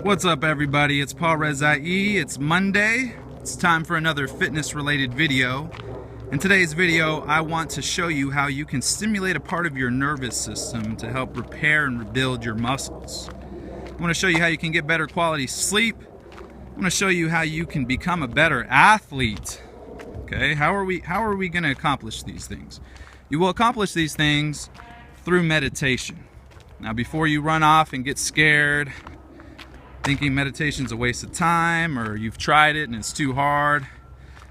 What's up, everybody? It's Paul Rezai. It's Monday. It's time for another fitness related video. In today's video, I want to show you how you can stimulate a part of your nervous system to help repair and rebuild your muscles. I want to show you how you can get better quality sleep. I want to show you how you can become a better athlete. Okay, how are we going to accomplish these things? You will accomplish these things through meditation. Now, before you run off and get scared, thinking meditation's a waste of time, or you've tried it and it's too hard,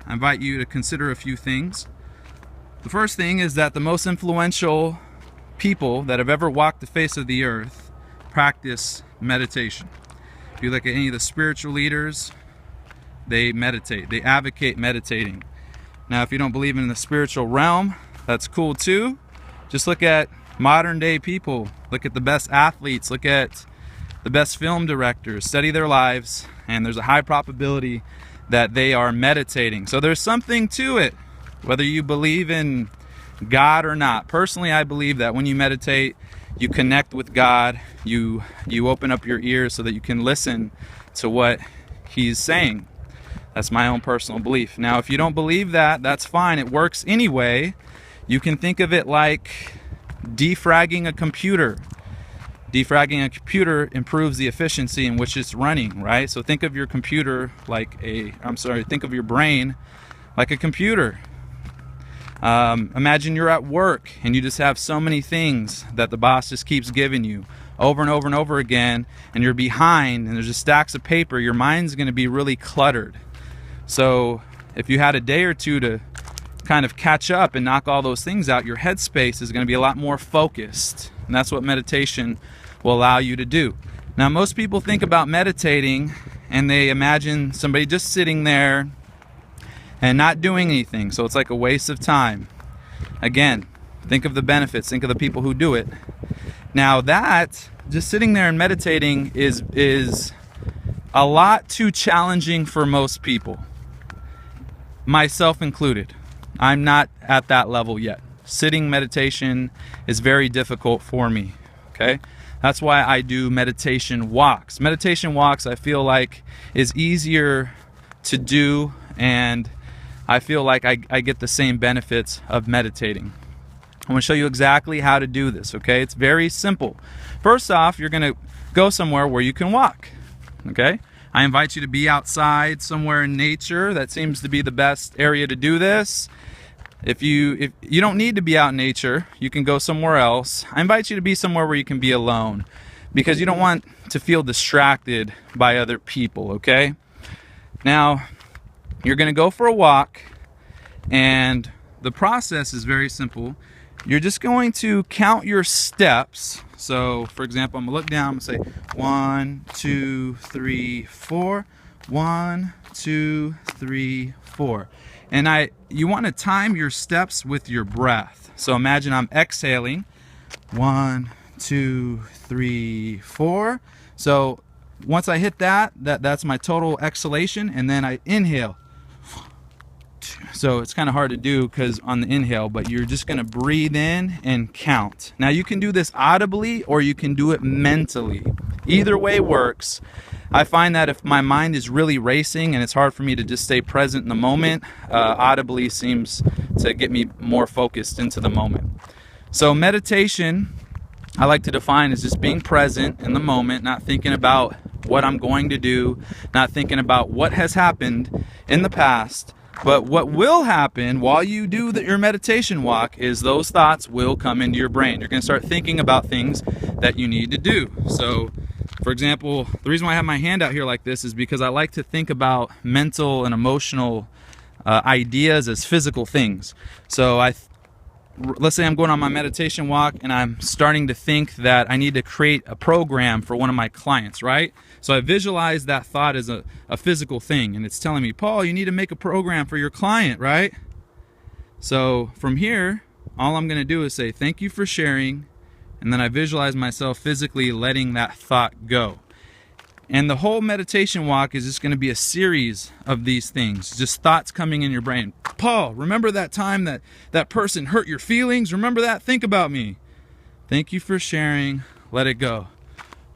I invite you to consider a few things. The first thing is that the most influential people that have ever walked the face of the earth practice meditation. If you look at any of the spiritual leaders, they meditate. They advocate meditating. Now, if you don't believe in the spiritual realm, that's cool too. Just look at modern day people. Look at the best athletes. Look at the best film directors. Study their lives, and there's a high probability that they are meditating. So there's something to it, whether you believe in God or not. Personally, I believe that when you meditate, you connect with God. You open up your ears so that you can listen to what He's saying. That's my own personal belief. Now, if you don't believe that, that's fine. It works anyway. You can think of it like defragging a computer. Defragging a computer improves the efficiency in which it's running, right? So think of your computer like think of your brain like a computer. Imagine you're at work and you just have so many things that the boss just keeps giving you over and over and over again, and you're behind and there's just stacks of paper. Your mind's going to be really cluttered. So if you had a day or two to kind of catch up and knock all those things out, your headspace is going to be a lot more focused. And that's what meditation will allow you to do. Now, most people think about meditating and they imagine somebody just sitting there and not doing anything. So it's like a waste of time. Again, think of the benefits. Think of the people who do it. Now, that just sitting there and meditating is a lot too challenging for most people, myself included. I'm not at that level yet. Sitting meditation is very difficult for me, okay? That's why I do meditation walks. Meditation walks, I feel like, is easier to do, and I feel like I get the same benefits of meditating. I want to show you exactly how to do this, okay? It's very simple. First off, you're going to go somewhere where you can walk, okay? I invite you to be outside somewhere in nature. That seems to be the best area to do this. If you don't need to be out in nature, you can go somewhere else. I invite you to be somewhere where you can be alone, because you don't want to feel distracted by other people, okay? Now, you're going to go for a walk, and the process is very simple. You're just going to count your steps. So, for example, I'm going to look down and say 1, 2, 3, 4. 1, 2, 3, 4. And you want to time your steps with your breath. So imagine I'm exhaling. 1, 2, 3, 4. So once I hit that's my total exhalation, and then I inhale. So it's kind of hard to do because on the inhale, but you're just going to breathe in and count. Now, you can do this audibly or you can do it mentally. Either way works. I find that if my mind is really racing and it's hard for me to just stay present in the moment, audibly seems to get me more focused into the moment. So meditation, I like to define as just being present in the moment, not thinking about what I'm going to do, not thinking about what has happened in the past. But what will happen while you do your meditation walk is those thoughts will come into your brain. You're going to start thinking about things that you need to do. So, for example, the reason why I have my hand out here like this is because I like to think about mental and emotional ideas as physical things. So let's say I'm going on my meditation walk and I'm starting to think that I need to create a program for one of my clients, right? So I visualize that thought as a physical thing, and it's telling me, Paul, you need to make a program for your client, right? So from here, all I'm going to do is say, thank you for sharing, and then I visualize myself physically letting that thought go. And the whole meditation walk is just going to be a series of these things, just thoughts coming in your brain. Paul, remember that time that person hurt your feelings? Remember that? Think about me. Thank you for sharing. Let it go.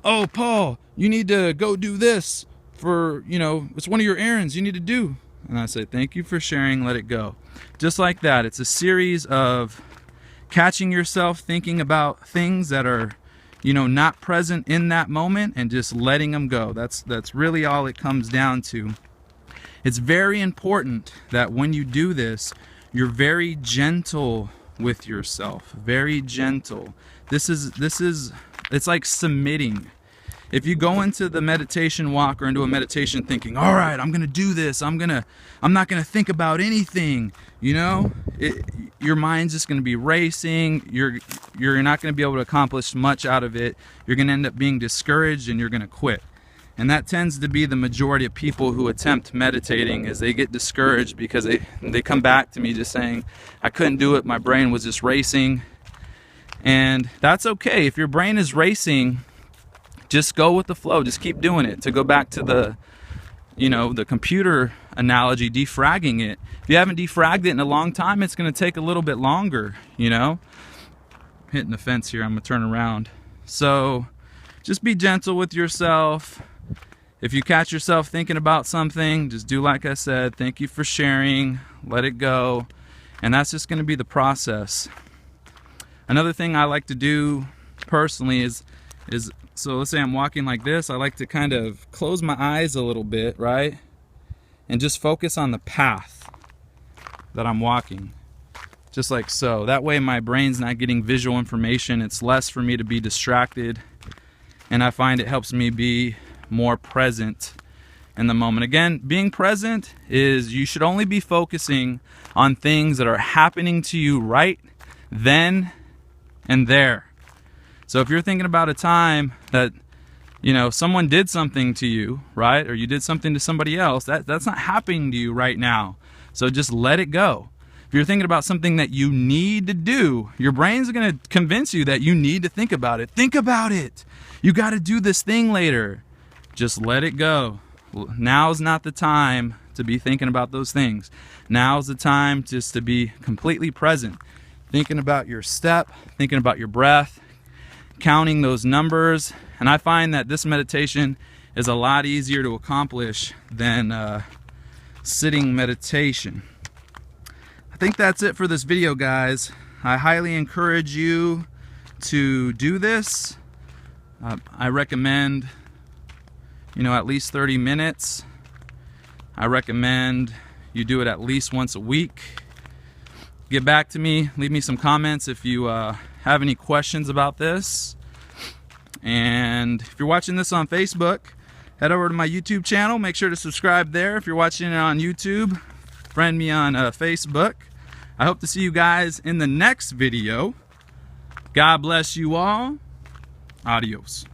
oh, Paul, you need to go do this for, it's one of your errands you need to do. And I say, thank you for sharing, let it go. Just like that. It's a series of catching yourself thinking about things that are, not present in that moment, and just letting them go. That's really all it comes down to. It's very important that when you do this, you're very gentle with yourself. Very gentle. This is it's like submitting. If you go into the meditation walk or into a meditation thinking, all right, I'm gonna do this, I'm not gonna think about anything, your mind's just gonna be racing. You're not gonna be able to accomplish much out of it. You're gonna end up being discouraged and you're gonna quit. And that tends to be the majority of people who attempt meditating, is they get discouraged because they come back to me just saying, I couldn't do it, my brain was just racing. And that's okay. If your brain is racing, just go with the flow. Just keep doing it. To go back to the computer analogy, defragging it. If you haven't defragged it in a long time, it's going to take a little bit longer, Hitting the fence here, I'm going to turn around. So just be gentle with yourself. If you catch yourself thinking about something, just do like I said. Thank you for sharing. Let it go. And that's just going to be the process. Another thing I like to do personally is so let's say I'm walking like this. I like to kind of close my eyes a little bit, right? And just focus on the path that I'm walking. Just like so. That way my brain's not getting visual information. It's less for me to be distracted. And I find it helps me be more present in the moment. Again, being present is you should only be focusing on things that are happening to you right then and there. So if you're thinking about a time that someone did something to you, right, or you did something to somebody else, that's not happening to you right now. So just let it go. If you're thinking about something that you need to do, your brain's going to convince you that you need to think about it. Think about it. You got to do this thing later. Just let it go. Now's not the time to be thinking about those things. Now's the time just to be completely present. Thinking about your step, thinking about your breath, counting those numbers. And I find that this meditation is a lot easier to accomplish than sitting meditation. I think that's it for this video, guys. I highly encourage you to do this. I recommend at least 30 minutes. I recommend you do it at least once a week. Get back to me, leave me some comments if you have any questions about this. And if you're watching this on Facebook, head over to my YouTube channel. Make sure to subscribe there. If you're watching it on YouTube, friend me on Facebook. I hope to see you guys in the next video. God bless you all. Adios.